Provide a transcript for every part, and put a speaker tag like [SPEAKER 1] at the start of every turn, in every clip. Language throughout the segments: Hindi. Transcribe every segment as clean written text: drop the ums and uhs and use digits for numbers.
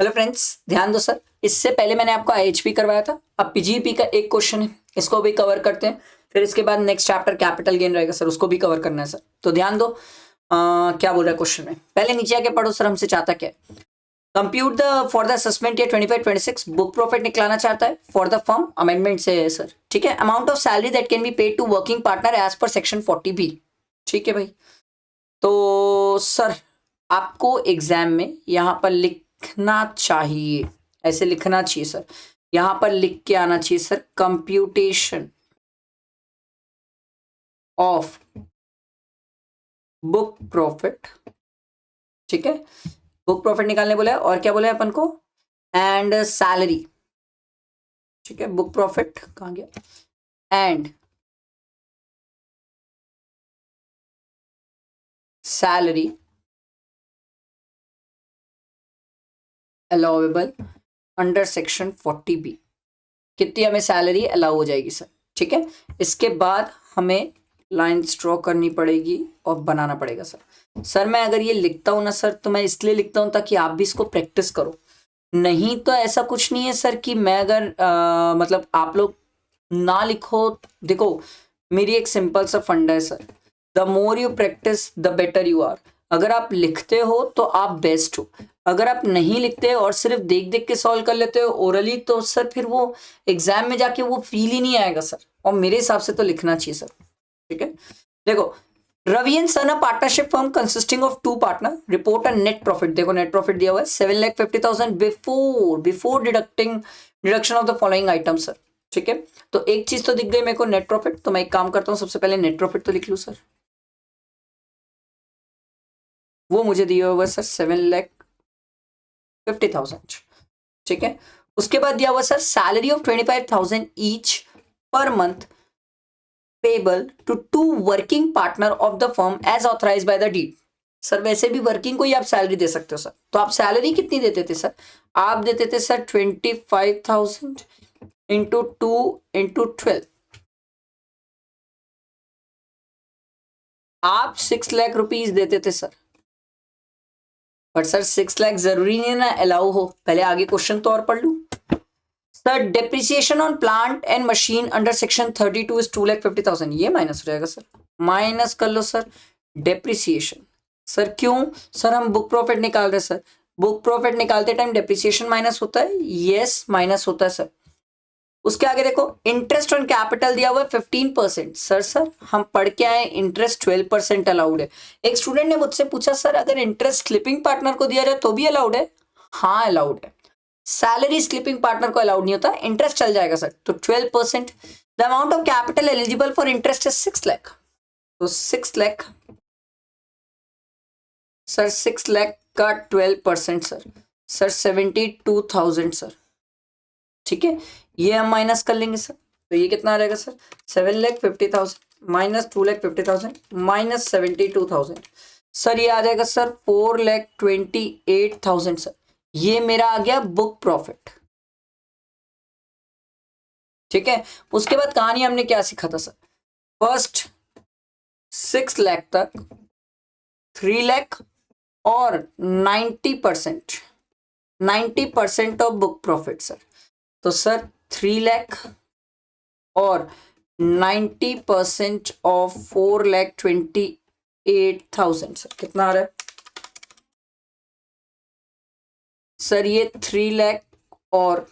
[SPEAKER 1] हेलो फ्रेंड्स, ध्यान दो सर। इससे पहले मैंने आपको आईएचपी करवाया था। अब पीजीपी का एक क्वेश्चन है, इसको भी कवर करते हैं। फिर इसके बाद नेक्स्ट चैप्टर कैपिटल गेन रहेगा सर, उसको भी कवर करना है सर। तो ध्यान दो क्या बोल रहा है क्वेश्चन में। पहले नीचे आके पढ़ो सर, हमसे चाहता क्या है। Compute the for the assessment year 25-26 book profit निकलाना चाहता है फॉर द फर्म। अमेंडमेंट से है सर, ठीक है। Amount of salary that can be paid to working partner as per section 40B, ठीक है भाई। तो सर आपको एग्जाम में यहाँ पर लिखना चाहिए, ऐसे लिखना चाहिए सर। यहां पर लिख के आना चाहिए sir, computation of book profit, ठीक है। बुक प्रॉफिट निकालने बोला है, और क्या बोला है अपन को, एंड सैलरी, ठीक है। बुक प्रॉफिट कहां गया, and salary allowable under section 40B। कितनी हमें सैलरी अलाउ हो जाएगी सर, ठीक है। इसके बाद हमें लाइन्स ड्रॉ करनी पड़ेगी और बनाना पड़ेगा सर। सर मैं अगर ये लिखता हूं ना सर, तो मैं इसलिए लिखता हूं ताकि आप भी इसको प्रैक्टिस करो। नहीं तो ऐसा कुछ नहीं है सर कि मैं अगर मतलब आप लोग ना लिखो। देखो मेरी एक सिंपल सा फंडा है sir, the more you practice the better you are. अगर आप लिखते हो तो आप बेस्ट हो। अगर आप नहीं लिखते और सिर्फ देख देख के सॉल्व कर लेते हो ओरली, तो सर फिर वो एग्जाम में जाके वो फील ही नहीं आएगा सर। और मेरे हिसाब से तो लिखना चाहिए सर, ठीक है। देखो, Ravi and son a partnership firm consisting of 2 partner report a net profit. देखो नेट प्रॉफिट दिया हुआ है 7,50,000 before deduction of the following item sir, ठीक है। तो एक चीज तो दिख गई मेरे को, नेट प्रॉफिट। तो मैं एक काम करता हूं, सबसे पहले नेट प्रॉफिट तो लिख लूं सर। वो मुझे दिया हुआ सर 7,50,000, ठीक है। उसके बाद दिया हुआ sir salary of 25,000 each per month payable to 2 working partner of the firm as authorise by the deed. Sir वैसे भी वर्किंग को ही आप सैलरी दे सकते हो सर। तो आप सैलरी कितनी देते थे सर, आप देते थे सर 25,000 इंटू 2 इंटू 12। आप 6 लाख रुपीज देते थे सर। पर सर 6 लाख जरूरी नहीं ना अलाउ हो। पहले आगे क्वेश्चन तो और पढ़ लू sir. Depreciation on plant and machine under section 32 is 2,50,000। ये माइनस हो जाएगा सर, माइनस कर लो सर। डेप्रिसिएशन सर क्यों सर, हम बुक प्रॉफिट निकाल रहे सर। बुक प्रॉफिट निकालते टाइम डेप्रिसिएशन माइनस होता है, यस माइनस होता है सर। उसके आगे देखो, इंटरेस्ट ऑन कैपिटल दिया हुआ है 15%। सर हम पढ़ के आए इंटरेस्ट 12% अलाउड है। एक स्टूडेंट ने मुझसे पूछा सर अगर इंटरेस्ट स्लिपिंग पार्टनर को दिया जाए तो भी अलाउड है। हाँ अलाउड है। सैलरी स्लिपिंग पार्टनर को अलाउड नहीं होता, इंटरेस्ट चल जाएगा सर। तो 12%। The amount of capital eligible for interest is 6 lakh. तो 6 लाख सर, 6 लाख का 12% सर 72,000 सर, ठीक है। ये हम माइनस कर लेंगे सर। तो ये कितना आ जाएगा सर, 7,50,000 माइनस 2,50,000 माइनस 72,000 सर। ये आ जाएगा सर 4,28,000 सर। ये मेरा आ गया बुक प्रॉफिट, ठीक है। उसके बाद कहानी हमने क्या सीखा था सर, फर्स्ट 6 लाख तक 3 लाख और 90% ऑफ बुक प्रॉफिट सर। तो सर 3 लाख और 90% ऑफ 4,28,000 सर कितना आ रहा है सर, ये 3 लाख और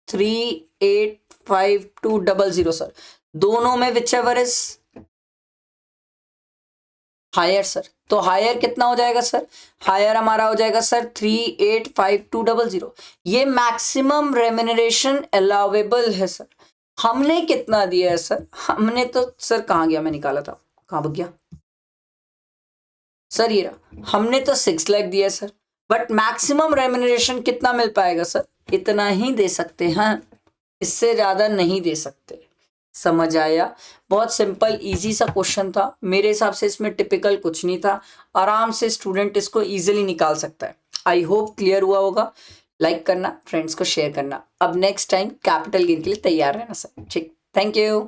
[SPEAKER 1] 3,852,000 सर। दोनों में whichever is higher sir. तो हायर कितना हो जाएगा सर, हायर हमारा हो जाएगा सर 3,852,000। ये मैक्सिमम रेम्युनरेशन अलाउेबल है सर। हमने कितना दिया है सर, हमने तो सर कहां गया, मैं निकाला था, कहां भाग गया सर, ये रहा। हमने तो 6 लाख दिया है सर, बट मैक्सिमम रेम्युनरेशन कितना मिल पाएगा सर, इतना ही दे सकते हैं, इससे ज्यादा नहीं दे सकते। समझ आया। बहुत सिंपल इजी सा क्वेश्चन था मेरे हिसाब से, इसमें टिपिकल कुछ नहीं था। आराम से स्टूडेंट इसको इजीली निकाल सकता है। आई होप क्लियर हुआ होगा। लाइक करना, फ्रेंड्स को शेयर करना। अब नेक्स्ट टाइम कैपिटल गेन के लिए तैयार रहना सर, ठीक। Thank you.